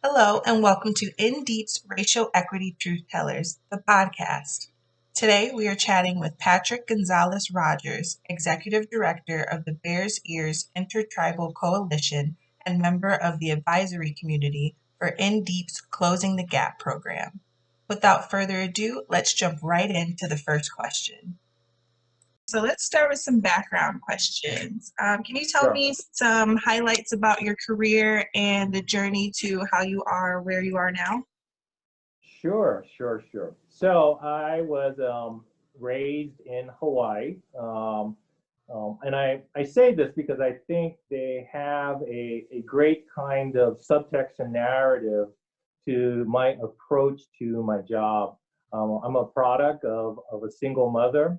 Hello, and welcome to In Deep's Racial Equity Truthtellers, the podcast. Today, we are chatting with Patrick Gonzales Rogers, Executive Director of the Bears Ears Intertribal Coalition and member of the advisory community for In Deep's Closing the Gap program. Without further ado, let's jump right into the first question. So let's start with some background questions. Can you tell Sure. me some highlights about your career and the journey to how you are where you are now? Sure. So I was raised in Hawaii, and I say this because I think they have a great kind of subtext and narrative to my approach to my job. I'm a product of a single mother.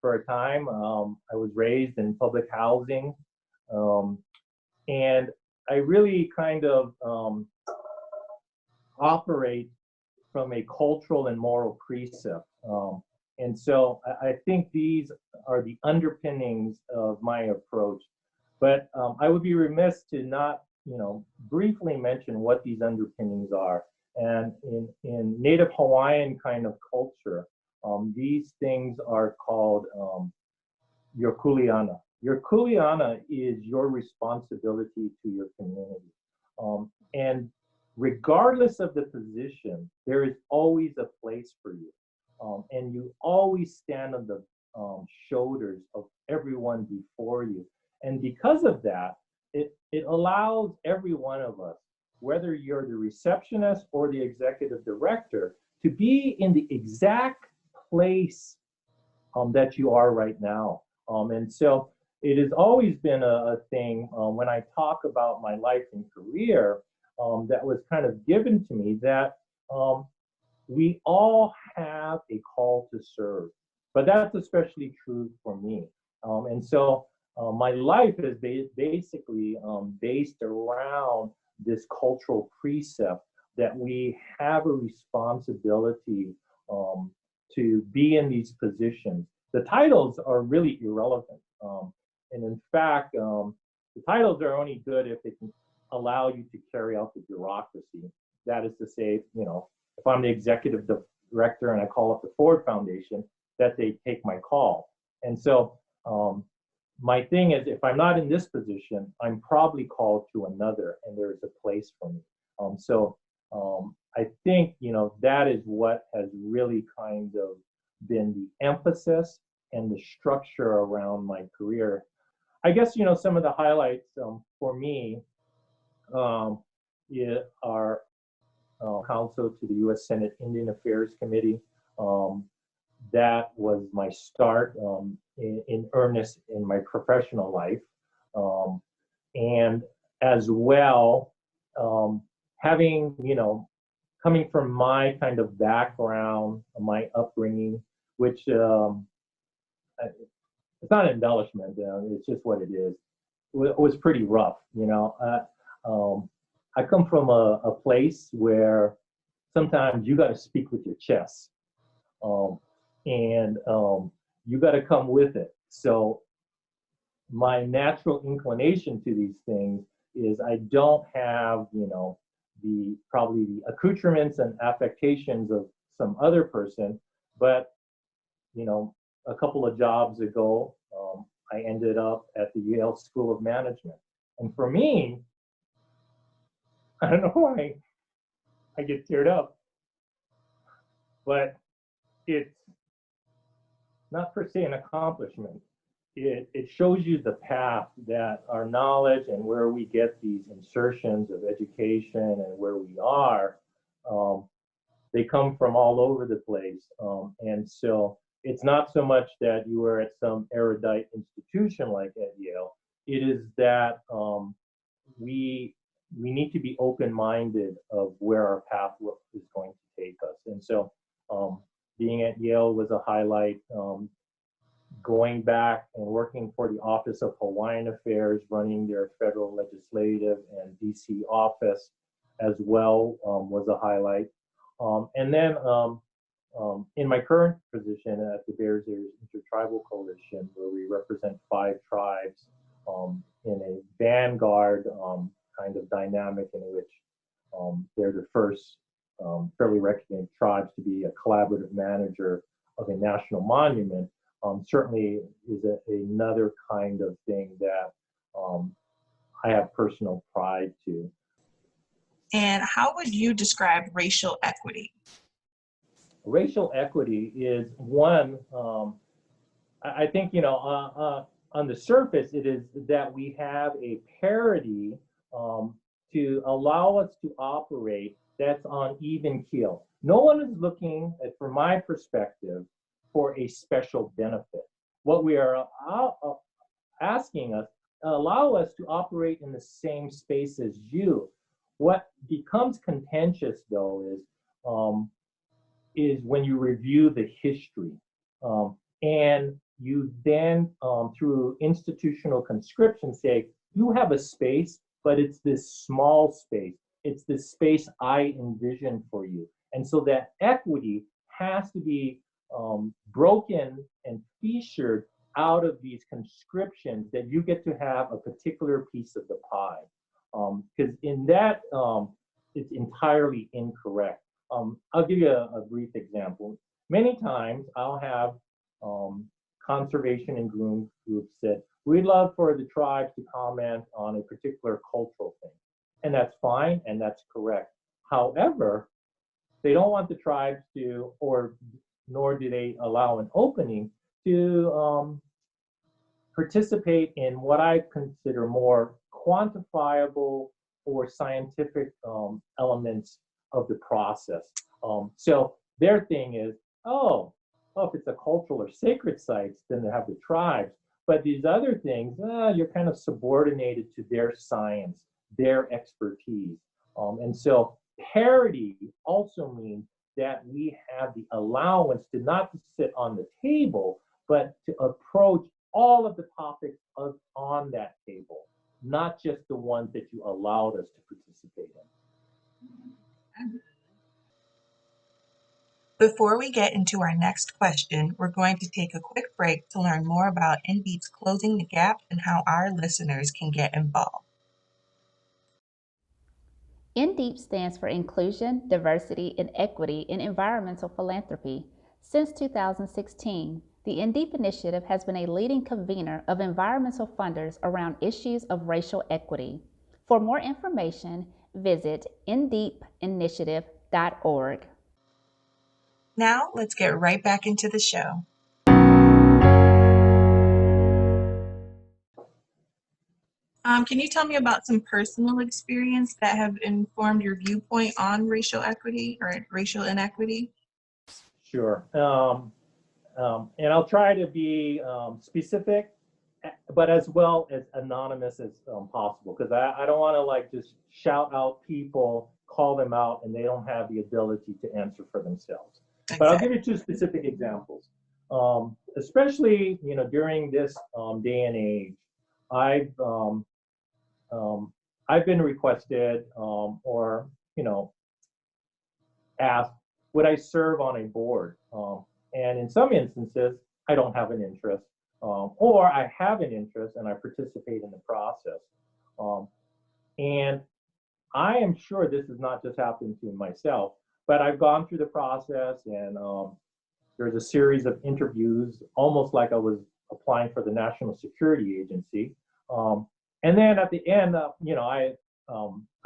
For a time, I was raised in public housing, um, and I really kind of operate from a cultural and moral precept. And so I think these are the underpinnings of my approach. But I would be remiss to not, briefly mention what these underpinnings are. And in Native Hawaiian kind of culture, these things are called your kuleana. Your kuleana is your responsibility to your community. And regardless of the position, there is always a place for you. And you always stand on the shoulders of everyone before you. And because of that, it allows every one of us, whether you're the receptionist or the executive director, to be in the exact place that you are right now. And so it has always been a thing when I talk about my life and career that was kind of given to me that we all have a call to serve, but that's especially true for me. And so my life is basically based around this cultural precept that we have a responsibility to be in these positions. The titles are really irrelevant. And in fact, the titles are only good if they can allow you to carry out the bureaucracy. That is to say, if I'm the executive director and I call up the Ford Foundation, that they take my call. And so my thing is, if I'm not in this position, I'm probably called to another, and there is a place for me. I think, that is what has really kind of been the emphasis and the structure around my career. I guess, some of the highlights for me are counsel to the U.S. Senate Indian Affairs Committee. That was my start in earnest in my professional life. And as well, having, coming from my kind of background, my upbringing, which it's not an embellishment, it's just what it is. It was pretty rough, I come from a place where sometimes you got to speak with your chest, and you got to come with it. So my natural inclination to these things is I don't have, probably the accoutrements and affectations of some other person, but a couple of jobs ago, I ended up at the Yale School of Management, and for me, I don't know why I get teared up, but it's not per se an accomplishment. It shows you the path that our knowledge and where we get these insertions of education and where we are, they come from all over the place. And so it's not so much that you are at some erudite institution like at Yale. It is that we need to be open-minded of where our path is going to take us. And so being at Yale was a highlight. Going back and working for the Office of Hawaiian Affairs, running their federal legislative and DC office as well was a highlight. And then in my current position at the Bears Ears Intertribal Coalition, where we represent 5 tribes in a vanguard kind of dynamic in which They're the first fairly recognized tribes to be a collaborative manager of a national monument. Certainly is another kind of thing that I have personal pride to. And how would you describe racial equity? Racial equity is one, I think, on the surface, it is that we have a parity to allow us to operate that's on even keel. No one is looking, from my perspective, for a special benefit. What we are asking us, allow us to operate in the same space as you. What becomes contentious, though, is when you review the history. And you then, through institutional conscription, say, you have a space, but it's this small space. It's this space I envision for you. And so that equity has to be broken and featured out of these conscriptions that you get to have a particular piece of the pie. Because in that, it's entirely incorrect. I'll give you a brief example. Many times I'll have conservation and groom groups said, we'd love for the tribes to comment on a particular cultural thing. And that's fine, and that's correct. However, they don't want the tribes to, or nor do they allow an opening to participate in what I consider more quantifiable or scientific elements of the process. So their thing is, if it's a cultural or sacred sites, then they have the tribes. But these other things, you're kind of subordinated to their science, their expertise. And so parity also means that we have the allowance to not to sit on the table, but to approach all of the topics on that table, not just the ones that you allowed us to participate in. Before we get into our next question, we're going to take a quick break to learn more about InDeep's Closing the Gap and how our listeners can get involved. InDeep stands for Inclusion, Diversity, and Equity in Environmental Philanthropy. Since 2016, the InDeep initiative has been a leading convener of environmental funders around issues of racial equity. For more information, visit indeepinitiative.org. Now, let's get right back into the show. Can you tell me about some personal experience that have informed your viewpoint on racial equity or racial inequity? Sure. And I'll try to be specific, but as well as anonymous as possible, because I don't want to just shout out people, call them out, and they don't have the ability to answer for themselves. Exactly. But I'll give you two specific examples. Especially, during this day and age, I've been requested or asked, would I serve on a board? And in some instances, I don't have an interest, or I have an interest and I participate in the process. And I am sure this has not just happened to myself, but I've gone through the process, and there's a series of interviews, almost like I was applying for the National Security Agency. And then at the end, I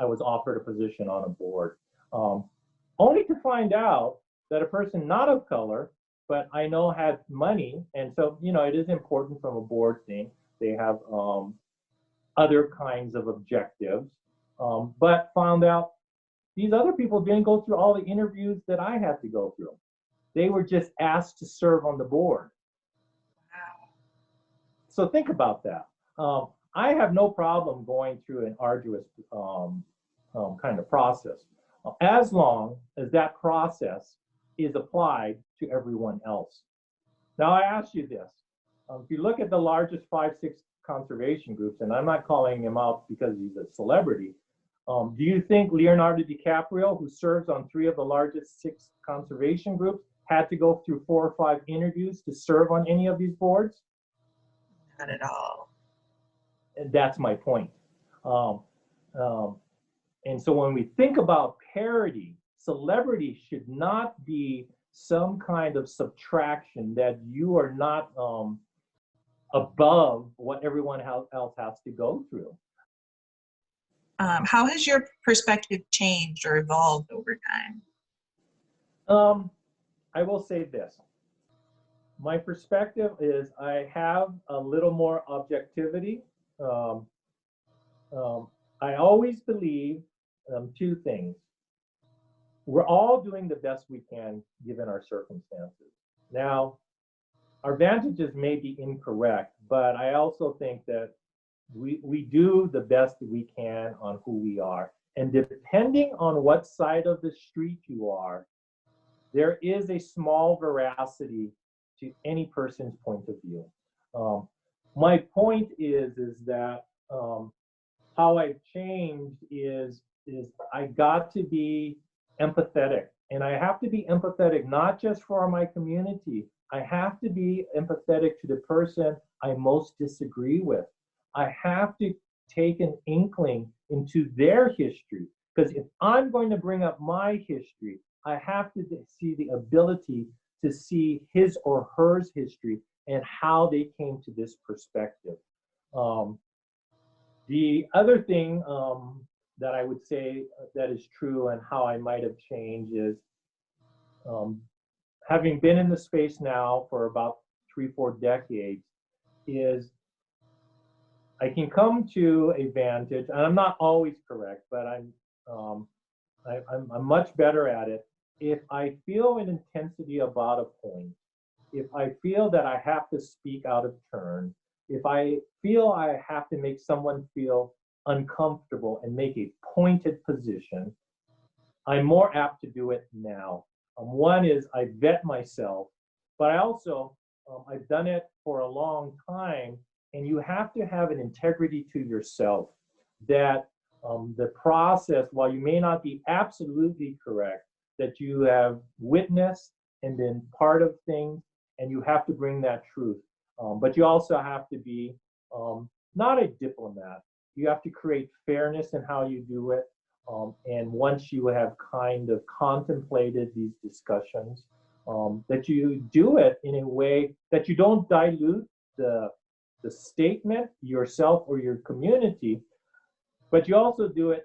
was offered a position on a board, only to find out that a person not of color, but I know had money, and so it is important from a board thing. They have other kinds of objectives, but found out these other people didn't go through all the interviews that I had to go through. They were just asked to serve on the board. Wow. So think about that. I have no problem going through an arduous kind of process, as long as that process is applied to everyone else. Now, I ask you this. If you look at the largest 5-6 conservation groups, and I'm not calling him out because he's a celebrity, do you think Leonardo DiCaprio, who serves on 3 of the largest 6 conservation groups, had to go through 4 or 5 interviews to serve on any of these boards? Not at all. And that's my point. And so when we think about parity, celebrity should not be some kind of subtraction that you are not above what everyone else has to go through. How has your perspective changed or evolved over time? I will say this. My perspective is I have a little more objectivity. I always believe two things. We're all doing the best we can given our circumstances. Now, our advantages may be incorrect, but I also think that we do the best we can on who we are. And depending on what side of the street you are, there is a small veracity to any person's point of view. My point is that how I've changed is I got to be empathetic, and I have to be empathetic not just for my community. I have to be empathetic to the person I most disagree with. I have to take an inkling into their history, because if I'm going to bring up my history, I have to see the ability to see his or hers history and how they came to this perspective. The other thing that I would say that is true and how I might have changed is having been in the space now for about 3-4 decades, is I can come to a vantage, and I'm not always correct, but I'm much better at it. If I feel an intensity about a point, if I feel that I have to speak out of turn, if I feel I have to make someone feel uncomfortable and make a pointed position, I'm more apt to do it now. One is I vet myself, but I also, I've done it for a long time, and you have to have an integrity to yourself that the process, while you may not be absolutely correct, that you have witnessed and been part of things, and you have to bring that truth. But you also have to be not a diplomat. You have to create fairness in how you do it. And once you have kind of contemplated these discussions, that you do it in a way that you don't dilute the statement, yourself or your community, but you also do it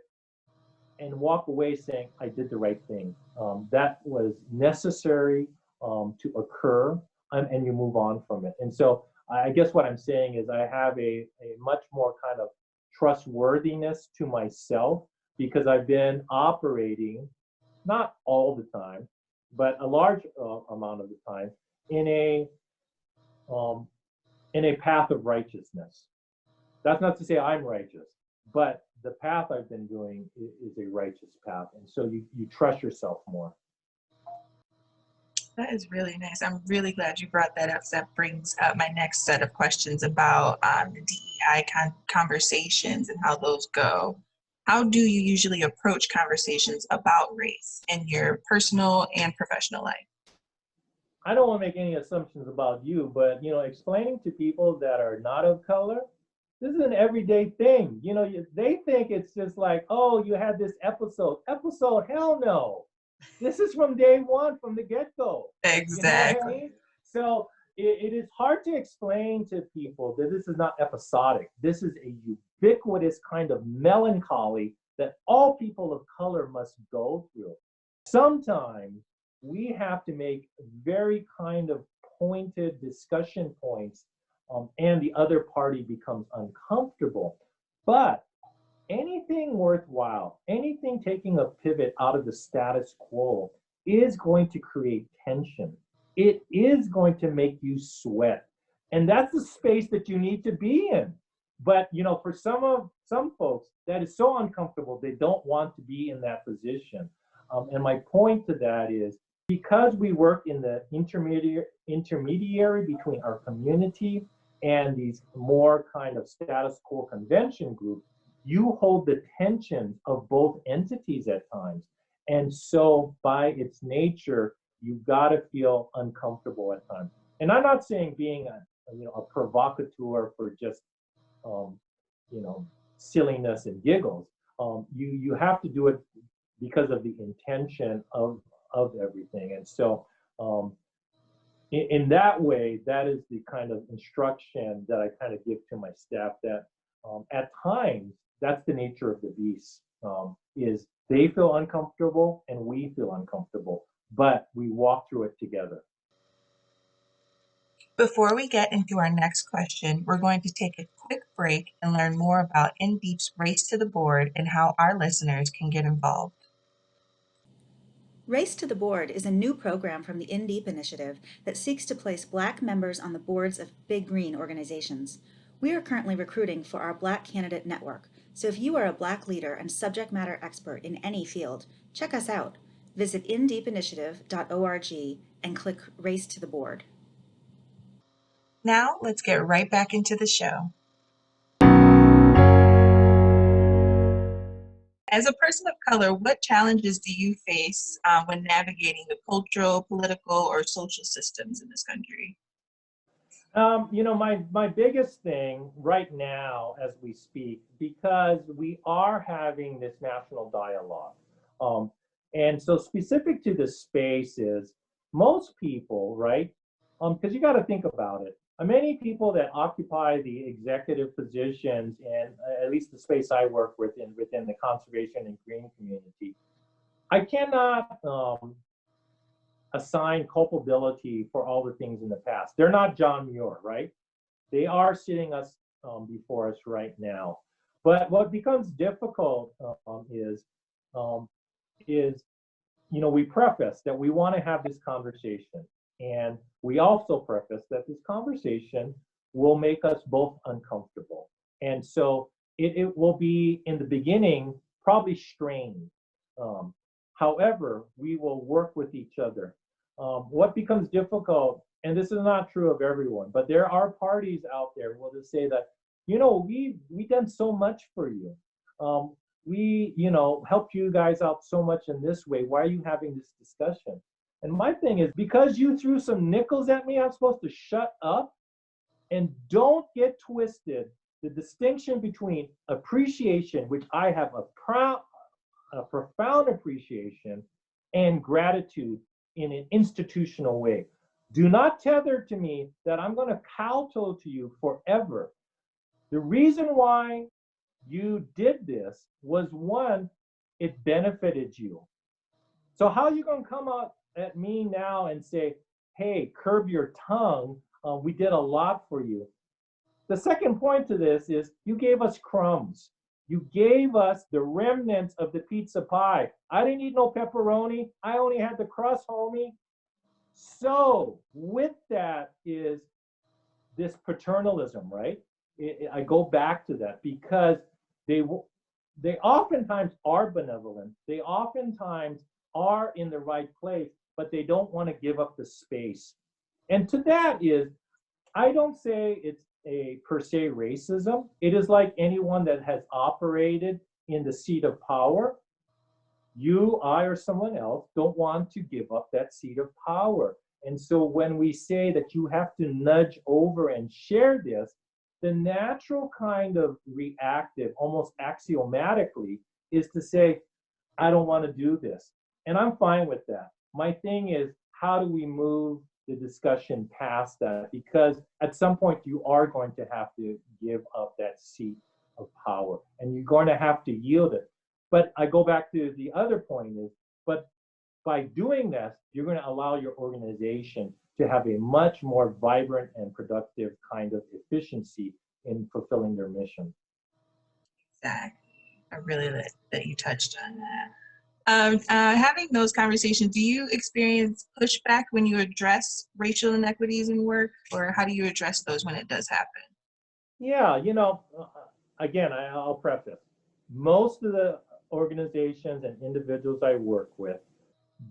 and walk away saying, I did the right thing. That was necessary to occur, and you move on from it. And so I guess what I'm saying is I have a much more kind of trustworthiness to myself, because I've been operating, not all the time, but a large amount of the time, in a path of righteousness. That's not to say I'm righteous, but the path I've been doing is a righteous path. And so you trust yourself more. That is really nice. I'm really glad you brought that up. That brings up my next set of questions about the DEI conversations and how those go. How do you usually approach conversations about race in your personal and professional life? I don't want to make any assumptions about you, but explaining to people that are not of color, this is an everyday thing. They think it's just like, oh, you had this episode. Hell no. This is from day one, from the get-go. Exactly. You know what I mean? So it is hard to explain to people that this is not episodic. This is a ubiquitous kind of melancholy that all people of color must go through. Sometimes we have to make very kind of pointed discussion points, and the other party becomes uncomfortable. But anything worthwhile, anything taking a pivot out of the status quo is going to create tension. It is going to make you sweat. And that's the space that you need to be in. But for some folks, that is so uncomfortable, they don't want to be in that position. And my point to that is, because we work in the intermediary between our community and these more kind of status quo convention groups, you hold the tension of both entities at times. And so by its nature, you got to feel uncomfortable at times. And I'm not saying being a provocateur for just silliness and giggles. You have to do it because of the intention of everything. And so in that way, that is the kind of instruction that I kind of give to my staff, that at times that's the nature of the beast, is they feel uncomfortable and we feel uncomfortable, but we walk through it together. Before we get into our next question, we're going to take a quick break and learn more about InDeep's Race to the Board and how our listeners can get involved. Race to the Board is a new program from the InDeep Initiative that seeks to place Black members on the boards of Big Green organizations. We are currently recruiting for our Black Candidate Network, so if you are a Black leader and subject matter expert in any field, check us out. Visit indeepinitiative.org and click Race to the Board. Now, let's get right back into the show. As a person of color, what challenges do you face when navigating the cultural, political, or social systems in this country? My biggest thing right now as we speak, because we are having this national dialogue, and so specific to the space is most people, right? Because you got to think about it. Many people that occupy the executive positions in at least the space I work within the conservation and green community, I cannot assign culpability for all the things in the past. They're not John Muir, right? They are sitting us before us right now. But what becomes difficult is we preface that we want to have this conversation, and we also preface that this conversation will make us both uncomfortable. And so it will be, in the beginning, probably strained. However, we will work with each other. What becomes difficult, and this is not true of everyone, but there are parties out there who will just say that, we've done so much for you. We helped you guys out so much in this way. Why are you having this discussion? And my thing is, because you threw some nickels at me, I'm supposed to shut up? And don't get twisted. The distinction between appreciation, which I have a profound appreciation, and gratitude in an institutional way. Do not tether to me that I'm going to kowtow to you forever. The reason why you did this was, one, it benefited you. So how are you going to come out at me now and say, hey, curb your tongue, we did a lot for you? The second point to this is you gave us crumbs. You gave us the remnants of the pizza pie. I didn't eat no pepperoni. I only had the crust, homie. So with that is this paternalism, right? I go back to that because they oftentimes are benevolent. They oftentimes are in the right place, but they don't want to give up the space. And to that is, I don't say it's a per se racism. It is like anyone that has operated in the seat of power. You, I, or someone else don't want to give up that seat of power. And so when we say that you have to nudge over and share this, the natural kind of reactive, almost axiomatically, is to say, I don't want to do this. And I'm fine with that. My thing is, how do we move the discussion past that? Because at some point you are going to have to give up that seat of power and you're going to have to yield it. But I go back to the other point is, but by doing that, you're going to allow your organization to have a much more vibrant and productive kind of efficiency in fulfilling their mission. Exactly. I really like that you touched on that. Having those conversations, do you experience pushback when you address racial inequities in work, or how do you address those when it does happen? Yeah, again, I'll preface. Most of the organizations and individuals I work with,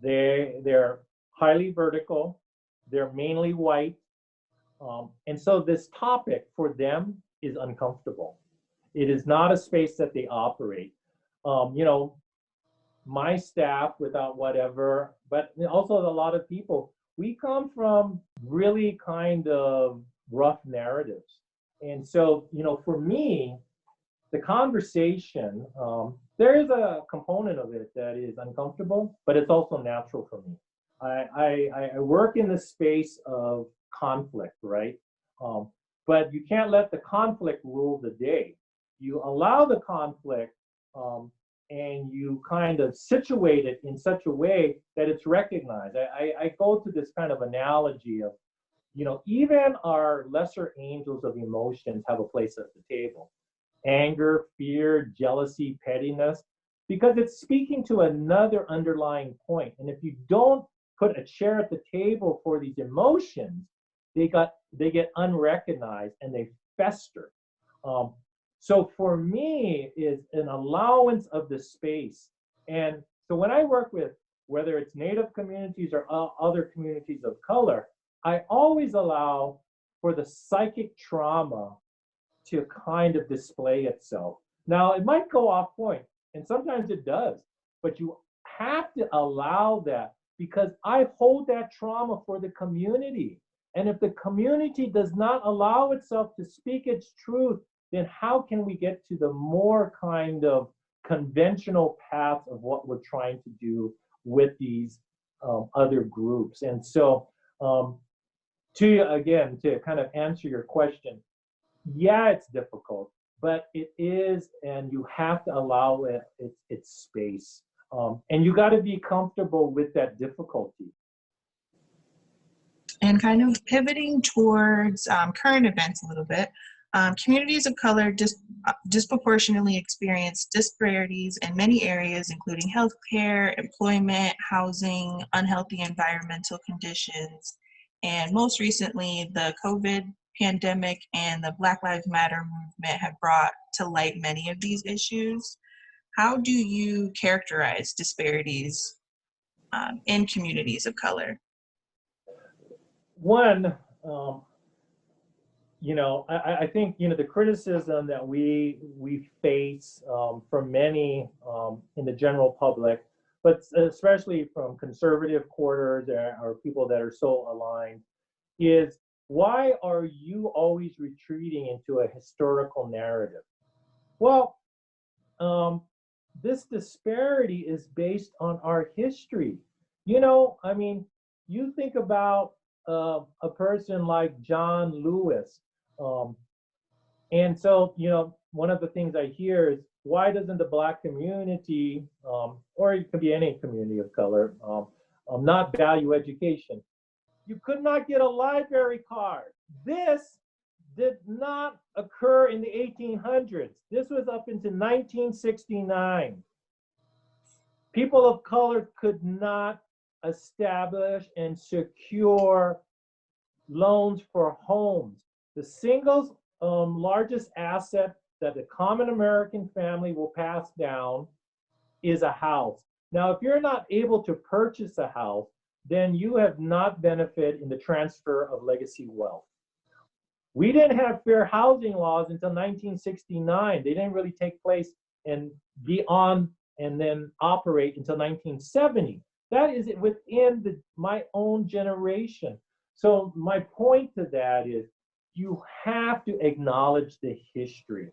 they're highly vertical, they're mainly white, and so this topic for them is uncomfortable. It is not a space that they operate. My staff, without whatever, but also a lot of people, we come from really kind of rough narratives. And so, for me, the conversation There is a component of it that is uncomfortable, but it's also natural for me. I work in the space of conflict, right? Um, but you can't let the conflict rule the day. You allow the conflict, and you kind of situate it in such a way that it's recognized. I go to this kind of analogy of, even our lesser angels of emotions have a place at the table. Anger, fear, jealousy, pettiness, because it's speaking to another underlying point. And if you don't put a chair at the table for these emotions, they get unrecognized and they fester. Um, so for me, is an allowance of the space. And so when I work with, whether it's Native communities or other communities of color, I always allow for the psychic trauma to kind of display itself. Now, it might go off point, and sometimes it does, but you have to allow that, because I hold that trauma for the community. And if the community does not allow itself to speak its truth, then how can we get to the more kind of conventional path of what we're trying to do with these other groups? And so, to kind of answer your question, yeah, it's difficult, but it is, and you have to allow it its space. And you got to be comfortable with that difficulty. And kind of pivoting towards current events a little bit, communities of color disproportionately experience disparities in many areas, including healthcare, employment, housing, unhealthy environmental conditions, and most recently, the COVID pandemic and the Black Lives Matter movement have brought to light many of these issues. How do you characterize disparities in communities of color? One, I think, the criticism that we face from many in the general public, but especially from conservative quarters or people that are so aligned, is, why are you always retreating into a historical narrative? Well, this disparity is based on our history. You think about a person like John Lewis. And so, one of the things I hear is, why doesn't the Black community, or it could be any community of color, not value education? You could not get a library card. This did not occur in the 1800s. This was up into 1969. People of color could not establish and secure loans for homes. The single largest asset that the common American family will pass down is a house. Now, if you're not able to purchase a house, then you have not benefited in the transfer of legacy wealth. We didn't have fair housing laws until 1969. They didn't really take place and be on and then operate until 1970. That is within my own generation. So my point to that is, you have to acknowledge the history.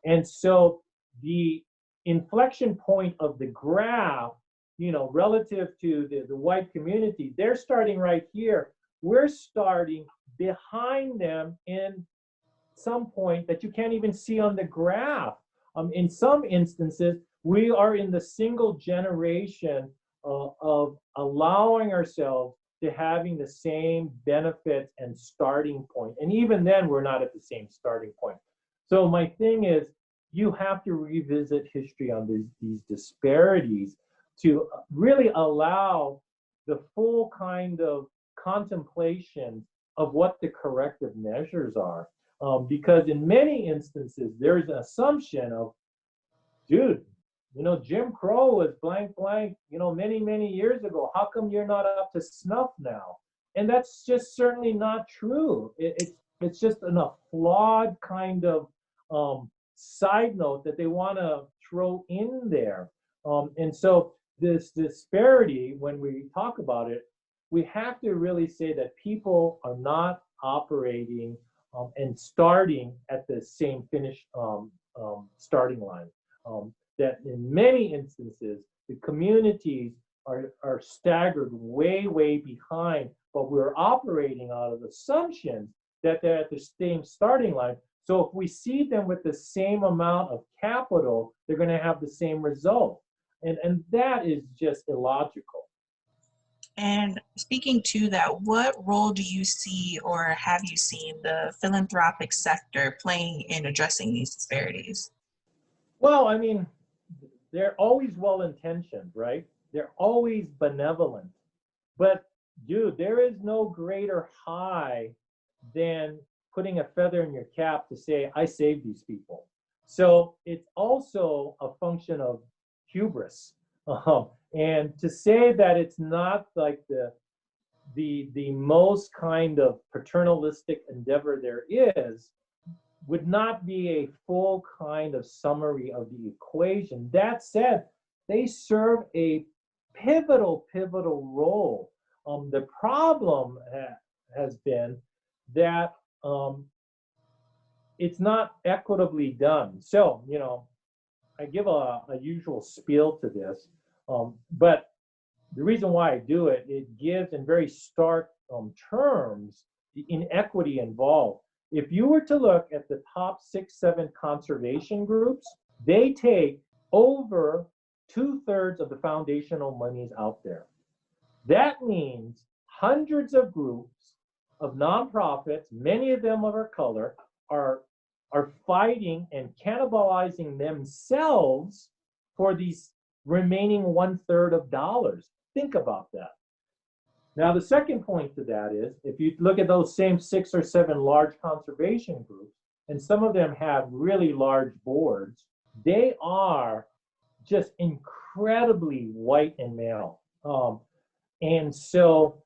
And so the inflection point of the graph, relative to the white community, they're starting right here. We're starting behind them in some point that you can't even see on the graph. In some instances, we are in the single generation of allowing ourselves to having the same benefits and starting point. And even then, we're not at the same starting point. So my thing is, you have to revisit history on these disparities to really allow the full kind of contemplation of what the corrective measures are. Because in many instances, there's an assumption of, dude, Jim Crow was blank, many, many years ago. How come you're not up to snuff now? And that's just certainly not true. It's just a flawed kind of side note that they want to throw in there. And so this disparity, when we talk about it, we have to really say that people are not operating and starting at the same finish starting line. that in many instances, the communities are staggered way behind, but we're operating out of assumptions that they're at the same starting line. So if we seed them with the same amount of capital, they're going to have the same result. And that is just illogical. And speaking to that, what role do you see or have you seen the philanthropic sector playing in addressing these disparities? Well, I mean, they're always well-intentioned, right? They're always benevolent. But dude, there is no greater high than putting a feather in your cap to say, I saved these people. So it's also a function of hubris. And to say that it's not like the most kind of paternalistic endeavor there is would not be a full kind of summary of the equation. That said, they serve a pivotal role. The problem has been that it's not equitably done. So, I give a usual spiel to this, but the reason why I do it, it gives in very stark terms the inequity involved. If you were to look at the top 6, 7 conservation groups, they take over 2/3 of the foundational monies out there. That means hundreds of groups of nonprofits, many of them of our color, are fighting and cannibalizing themselves for these remaining 1/3 of dollars. Think about that. Now, the second point to that is, if you look at those same 6 or 7 large conservation groups, and some of them have really large boards, they are just incredibly white and male. And so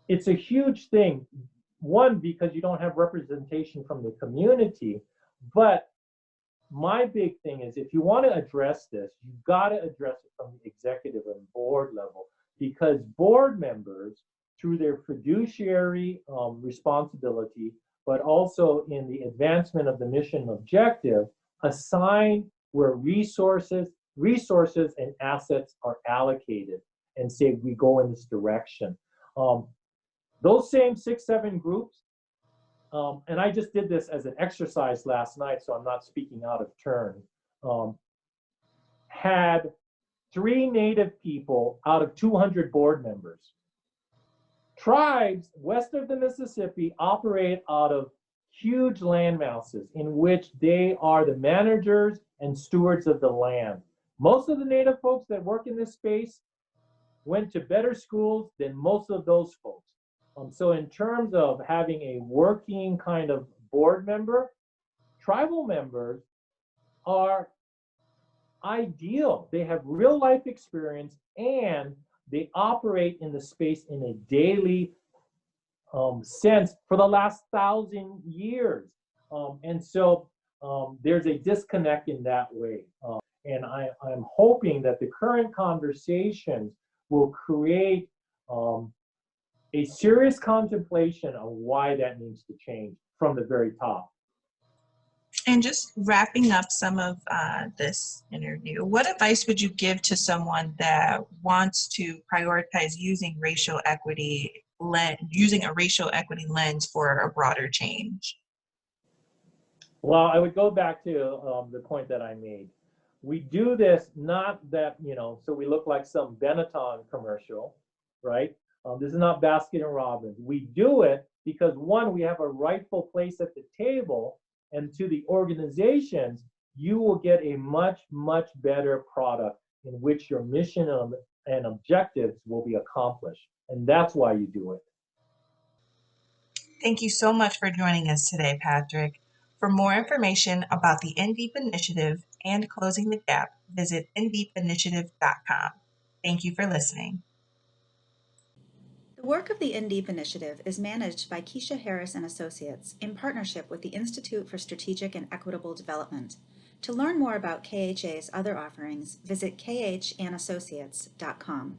it's a huge thing. One, because you don't have representation from the community, but my big thing is if you want to address this, you've got to address it from the executive and board level, because board members, through their fiduciary responsibility, but also in the advancement of the mission objective, assign where resources and assets are allocated and say we go in this direction. Those same 6, 7 groups, and I just did this as an exercise last night, so I'm not speaking out of turn, had 3 Native people out of 200 board members. Tribes west of the Mississippi operate out of huge land masses in which they are the managers and stewards of the land. Most of the Native folks that work in this space went to better schools than most of those folks. So in terms of having a working kind of board member, tribal members are ideal. They have real life experience and they operate in the space in a daily sense for the last 1,000 years. And so there's a disconnect in that way. And I'm hoping that the current conversations will create a serious contemplation of why that needs to change from the very top. And just wrapping up some of this interview, what advice would you give to someone that wants to prioritize using a racial equity lens for a broader change? Well, I would go back to the point that I made. We do this not that, so we look like some Benetton commercial, right? This is not Baskin and Robbins. We do it because, one, we have a rightful place at the table, and to the organizations, you will get a much better product in which your mission and objectives will be accomplished. And that's why you do it. Thank you so much for joining us today, Patrick. For more information about the NDEEP Initiative and Closing the Gap, visit ndeepinitiative.com. Thank you for listening. The work of the NDEEP Initiative is managed by Keisha Harris and Associates in partnership with the Institute for Strategic and Equitable Development. To learn more about KHA's other offerings, visit khandassociates.com.